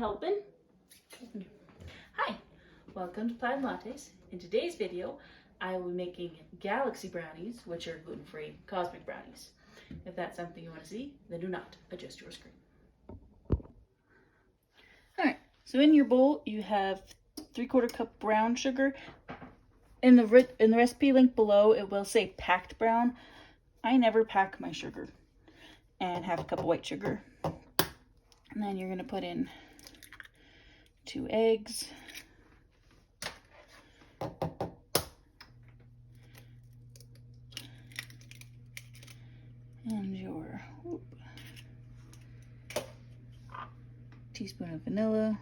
helping? Hi, welcome to Plaid Lattes. In today's video, I will be making galaxy brownies, which are gluten-free cosmic brownies. If that's something you want to see, then do not adjust your screen. Alright, so in your bowl you have 3/4 cup brown sugar. In the recipe link below, it will say packed brown. I never pack my sugar. And 1/2 cup of white sugar. And then you're going to put in 2 eggs. And your teaspoon of vanilla.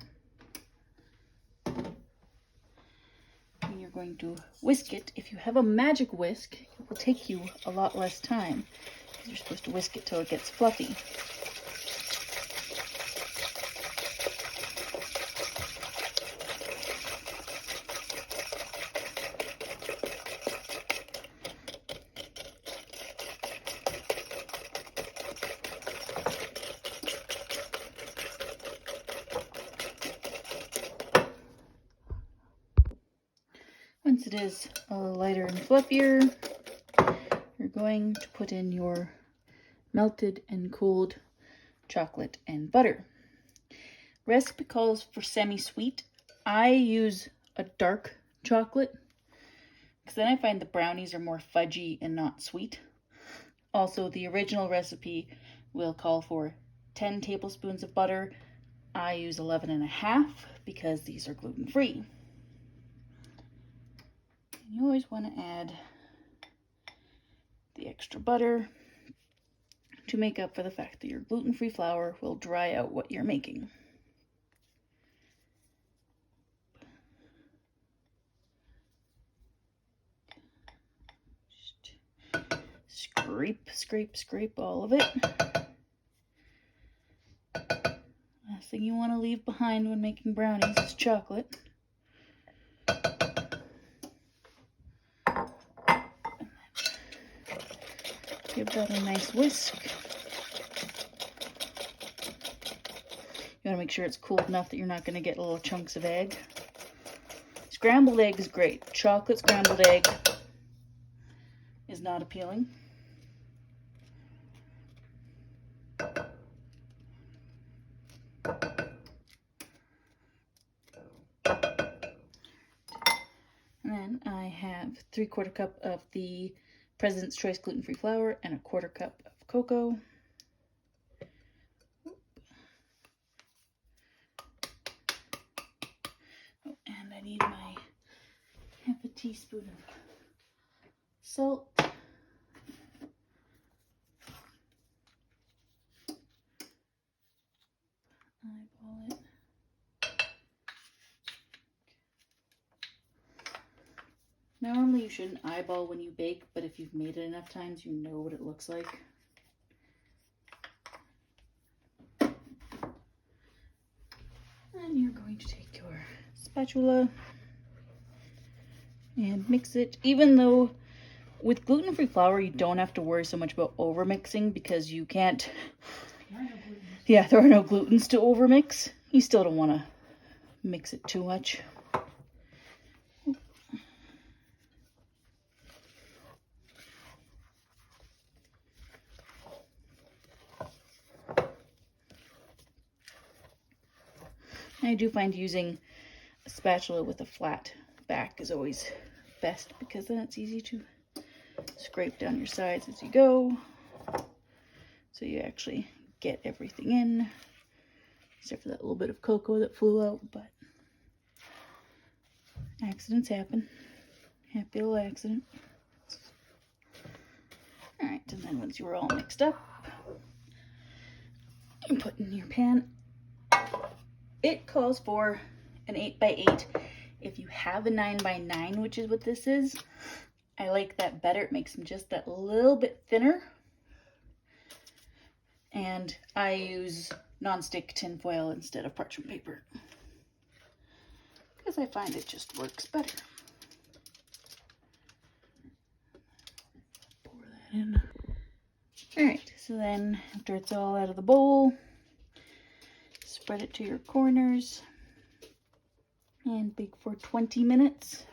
And you're going to whisk it. If you have a magic whisk, it will take you a lot less time. You're supposed to whisk it till it gets fluffy. Once it is a little lighter and fluffier, you're going to put in your melted and cooled chocolate and butter. Recipe calls for semi-sweet. I use a dark chocolate because then I find the brownies are more fudgy and not sweet. Also, the original recipe will call for 10 tablespoons of butter. I use 11.5 because these are gluten-free. You always want to add the extra butter to make up for the fact that your gluten-free flour will dry out what you're making. Just scrape all of it. Last thing you want to leave behind when making brownies is chocolate. Give that a nice whisk. You want to make sure it's cooled enough that you're not going to get little chunks of egg. Scrambled egg is great. Chocolate scrambled egg is not appealing. And then I have 3/4 cup of the President's Choice gluten-free flour and 1/4 cup of cocoa. Oh, and I need my 1/2 teaspoon of salt. Eyeball it. Normally you shouldn't eyeball when you bake, but if you've made it enough times, you know what it looks like. And you're going to take your spatula and mix it. Even though with gluten-free flour, you don't have to worry so much about over-mixing because you can't... Yeah, there are no glutens to over-mix. You still don't want to mix it too much. I do find using a spatula with a flat back is always best because then it's easy to scrape down your sides as you go. So you actually get everything in, except for that little bit of cocoa that flew out, but accidents happen. Happy little accident. Alright, and then once you're all mixed up, you put in your pan. It calls for an 8x8. If you have a 9x9, which is what this is, I like that better. It makes them just that little bit thinner. And I use non-stick tin foil instead of parchment paper because I find it just works better. Pour that in. All right, so then after it's all out of the bowl, spread it to your corners and bake for 20 minutes.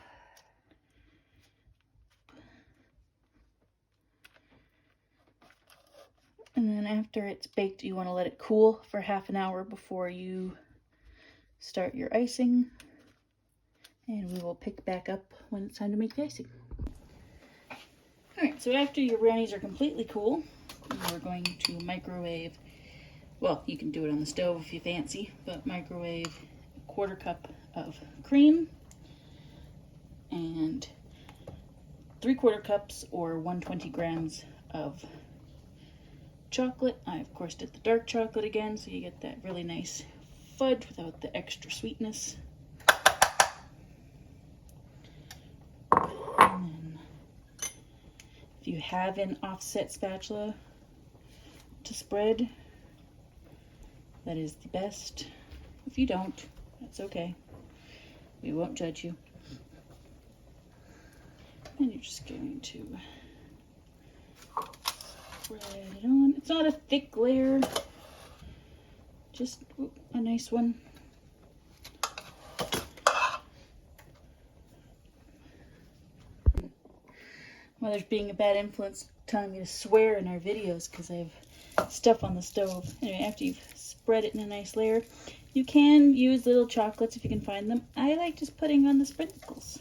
And then after it's baked, you want to let it cool for half an hour before you start your icing. And we will pick back up when it's time to make the icing. Alright, so after your brownies are completely cool, we're going to microwave, well, you can do it on the stove if you fancy, but microwave a 1/4 cup of cream and 3/4 cups or 120 grams of chocolate. I of course did the dark chocolate again, so you get that really nice fudge without the extra sweetness. And then if you have an offset spatula to spread, that is the best. If you don't, that's okay. We won't judge you. And you're just going to spread it on. It's not a thick layer, just a nice one. Mother's being a bad influence, telling me to swear in our videos because I have stuff on the stove. Anyway, after you've spread it in a nice layer, you can use little chocolates if you can find them. I like just putting on the sprinkles,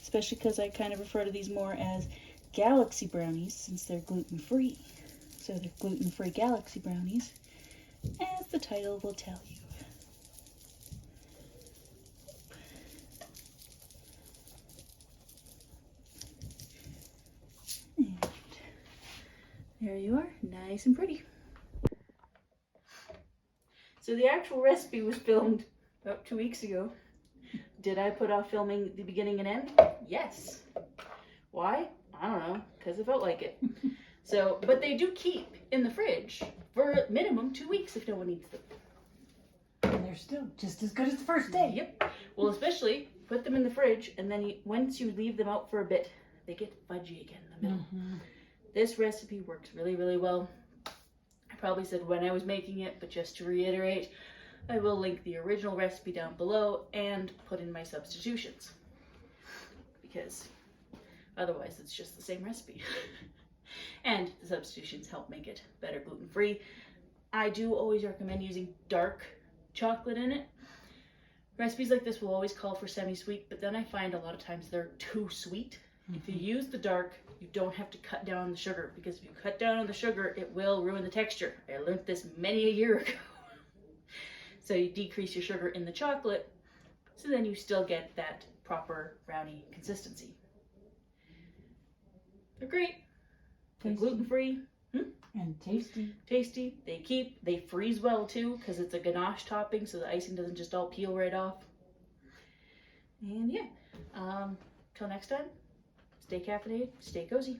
especially because I kind of refer to these more as galaxy brownies since they're gluten-free. So they're gluten-free galaxy brownies, as the title will tell you. And there you are, nice and pretty. So the actual recipe was filmed about 2 weeks ago. Did I put off filming the beginning and end? Yes. Why? I don't know, because it felt like it. So, but they do keep in the fridge for minimum 2 weeks if no one eats them. And they're still just as good as the first day. Yep. Well, especially put them in the fridge, and then once you leave them out for a bit, they get fudgy again in the middle. Mm-hmm. This recipe works really, really well. I probably said when I was making it, but just to reiterate, I will link the original recipe down below and put in my substitutions, because otherwise it's just the same recipe. And the substitutions help make it better gluten-free. I do always recommend using dark chocolate in it. Recipes like this will always call for semi-sweet, but then I find a lot of times they're too sweet. Mm-hmm. If you use the dark, you don't have to cut down on the sugar, because if you cut down on the sugar, it will ruin the texture. I learned this many a year ago. So you decrease your sugar in the chocolate, so then you still get that proper brownie consistency. They're great. They're gluten-free. And tasty. Tasty. They freeze well too, because it's a ganache topping, so the icing doesn't just all peel right off. And yeah, till next time, stay caffeinated, stay cozy.